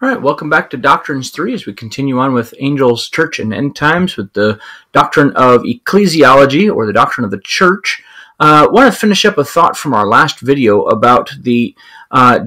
All right, welcome back to Doctrines 3 as we continue on with Angels, Church, and End Times with the doctrine of Ecclesiology, or the doctrine of the Church. I want to finish up a thought from our last video about the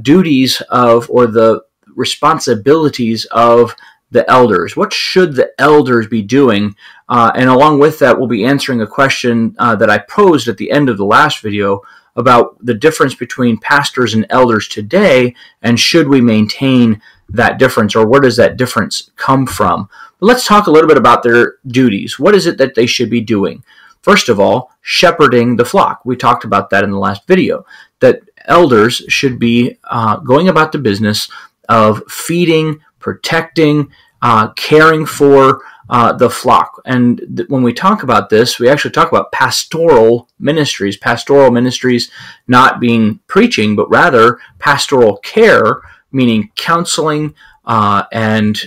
duties of, or the responsibilities of the elders. What should the elders be doing? And along with that, we'll be answering a question that I posed at the end of the last video about the difference between pastors and elders today, and should we maintain that difference, or where does that difference come from? But let's talk a little bit about their duties. What is it that they should be doing? First of all, shepherding the flock. We talked about that in the last video, that elders should be going about the business of feeding, protecting, caring for the flock. And when we talk about this, we actually talk about pastoral ministries. Pastoral ministries not being preaching, but rather pastoral care, meaning counseling and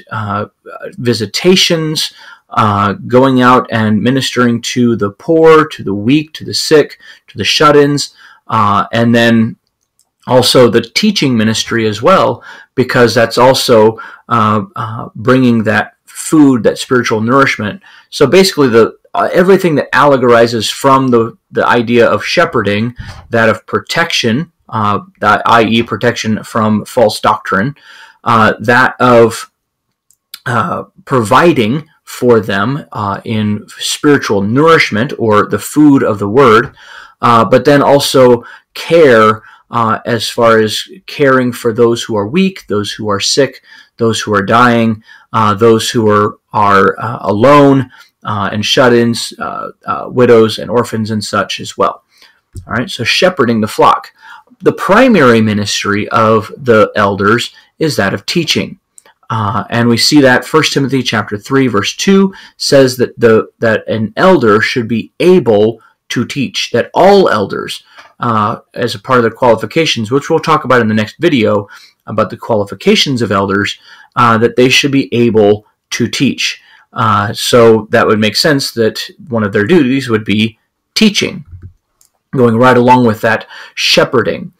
visitations, going out and ministering to the poor, to the weak, to the sick, to the shut-ins, and then also the teaching ministry as well, because that's also bringing that food, that spiritual nourishment. So basically, everything that allegorizes from the idea of shepherding, that of protection, i.e. protection from false doctrine, that of providing for them in spiritual nourishment, or the food of the word, but then also care as far as caring for those who are weak, those who are sick, those who are dying, those who are alone, and shut-ins, widows and orphans and such as well. All right, so shepherding the flock. The primary ministry of the elders is that of teaching. And we see that 1 Timothy chapter 3, verse 2 says that that an elder should be able to teach, that all elders, as a part of their qualifications, which we'll talk about in the next video, about the qualifications of elders, that they should be able to teach. So that would make sense that one of their duties would be teaching, going right along with that shepherding.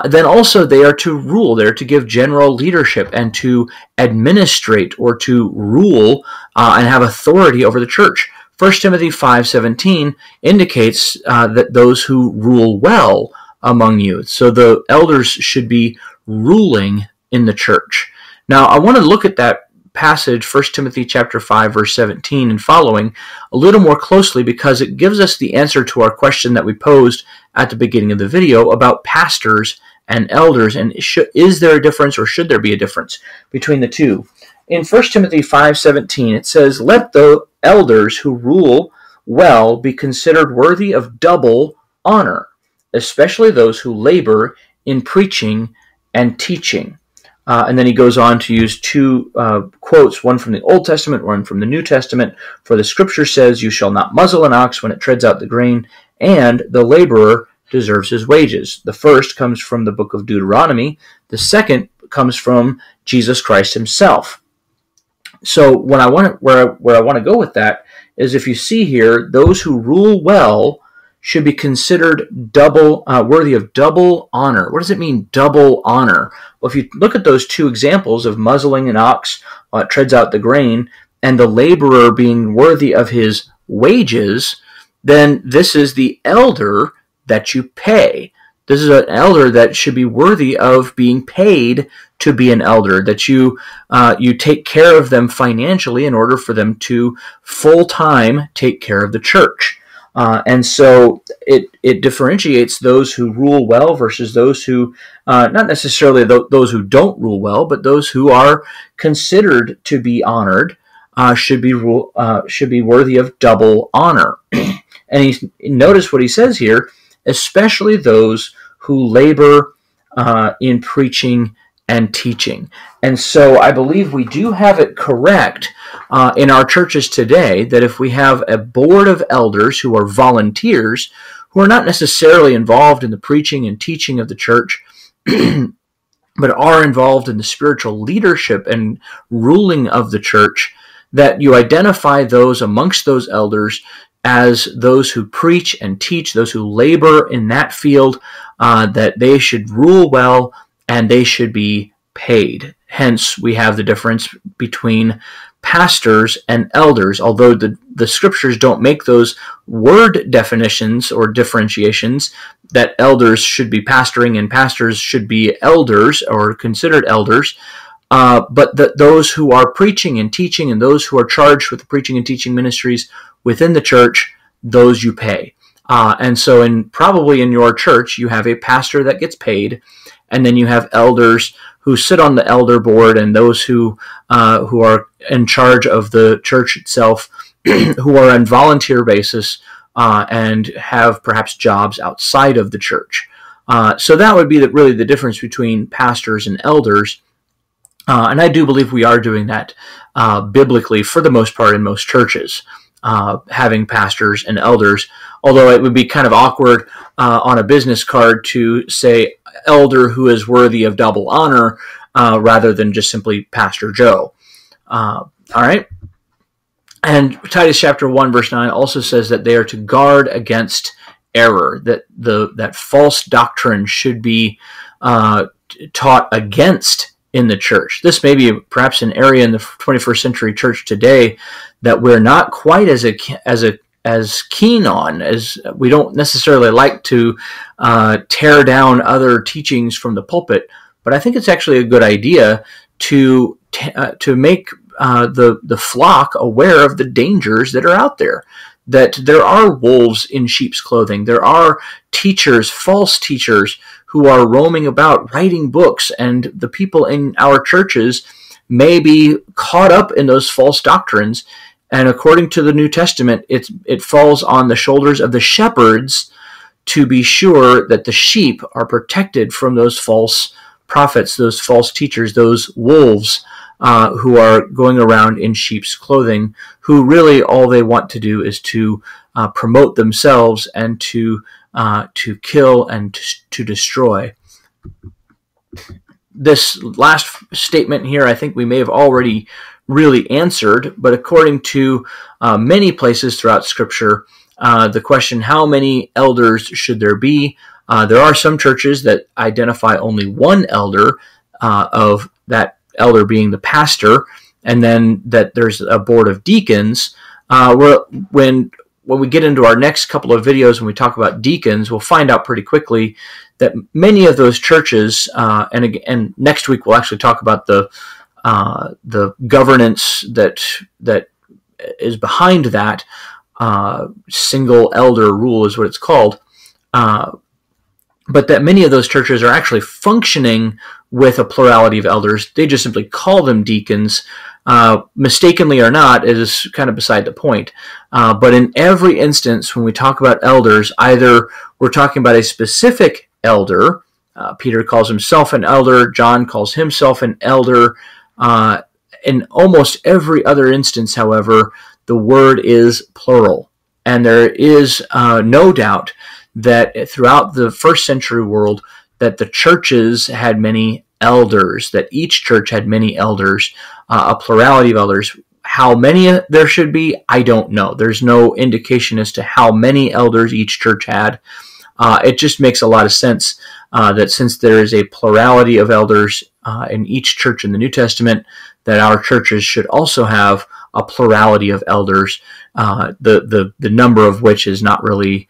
Then also they are to rule, they're to give general leadership and to administrate, or to rule and have authority over the church. 1 Timothy 5:17 indicates that those who rule well among you. So the elders should be ruling in the church. Now I want to look at that passage, 1 Timothy chapter 5, verse 17 and following, a little more closely, because it gives us the answer to our question that we posed at the beginning of the video about pastors and elders, and is there a difference, or should there be a difference between the two? In 1 Timothy 5:17, it says, "Let the elders who rule well be considered worthy of double honor, especially those who labor in preaching and teaching." And then he goes on to use two quotes, one from the Old Testament, one from the New Testament. "For the scripture says, you shall not muzzle an ox when it treads out the grain, and the laborer deserves his wages." The first comes from the book of Deuteronomy. The second comes from Jesus Christ himself. So where I want to go with that is, if you see here, those who rule well should be considered worthy of double honor. What does it mean, double honor? Well, if you look at those two examples of muzzling an ox while it treads out the grain, and the laborer being worthy of his wages, then this is the elder that you pay. This is an elder that should be worthy of being paid to be an elder, that you take care of them financially in order for them to full-time take care of the church. And so it differentiates those who rule well versus those who, not necessarily those who don't rule well, but those who are considered to be honored, should be worthy of double honor. And notice what he says here, especially those who labor in preaching and teaching. And so I believe we do have it correct in our churches today, that if we have a board of elders who are volunteers, who are not necessarily involved in the preaching and teaching of the church, but are involved in the spiritual leadership and ruling of the church, that you identify those amongst those elders as those who preach and teach, those who labor in that field, that they should rule well and they should be paid. hence we have the difference between pastors and elders. Although the scriptures don't make those word definitions or differentiations that elders should be pastoring and pastors should be elders or considered elders, but those who are preaching and teaching and those who are charged with the preaching and teaching ministries within the church, those you pay. And so probably in your church, you have a pastor that gets paid, and then you have elders who sit on the elder board, and those who are in charge of the church itself, who are on volunteer basis and have perhaps jobs outside of the church. So that would be really the difference between pastors and elders. And I do believe we are doing that biblically for the most part in most churches, having pastors and elders, although it would be kind of awkward on a business card to say elder who is worthy of double honor rather than just simply Pastor Joe. All right. And Titus chapter 1 verse 9 also says that they are to guard against error, that that false doctrine should be taught against in the church. This may be perhaps an area in the 21st century church today that we're not quite as keen on, as we don't necessarily like to tear down other teachings from the pulpit. But I think it's actually a good idea to make the flock aware of the dangers that are out there. That there are wolves in sheep's clothing. There are teachers, false teachers, who are roaming about writing books, and the people in our churches may be caught up in those false doctrines. And according to the New Testament, it falls on the shoulders of the shepherds to be sure that the sheep are protected from those false prophets, those false teachers, those wolves who are going around in sheep's clothing, who really all they want to do is to promote themselves and to kill and to destroy. This last statement here, I think we may have already really answered, but according to many places throughout Scripture, the question, how many elders should there be? There are some churches that identify only one elder, of that elder being the pastor, and then that there's a board of deacons. When we get into our next couple of videos, when we talk about deacons, we'll find out pretty quickly that many of those churches, and next week we'll actually talk about the governance that is behind that single elder rule is what it's called. But that many of those churches are actually functioning with a plurality of elders. They just simply call them deacons. Mistakenly or not, it is kind of beside the point. But in every instance, when we talk about elders, either we're talking about a specific elder. Peter calls himself an elder. John calls himself an elder. In almost every other instance, however, the word is plural. And there is no doubt that throughout the first century world, that the churches had many elders, that each church had many elders, a plurality of elders. How many there should be, I don't know. There's no indication as to how many elders each church had. It just makes a lot of sense that since there is a plurality of elders in each church in the New Testament, that our churches should also have a plurality of elders, the number of which is not really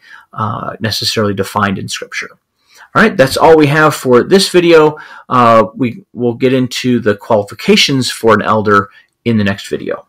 necessarily defined in Scripture. All right, that's all we have for this video. We will get into the qualifications for an elder in the next video.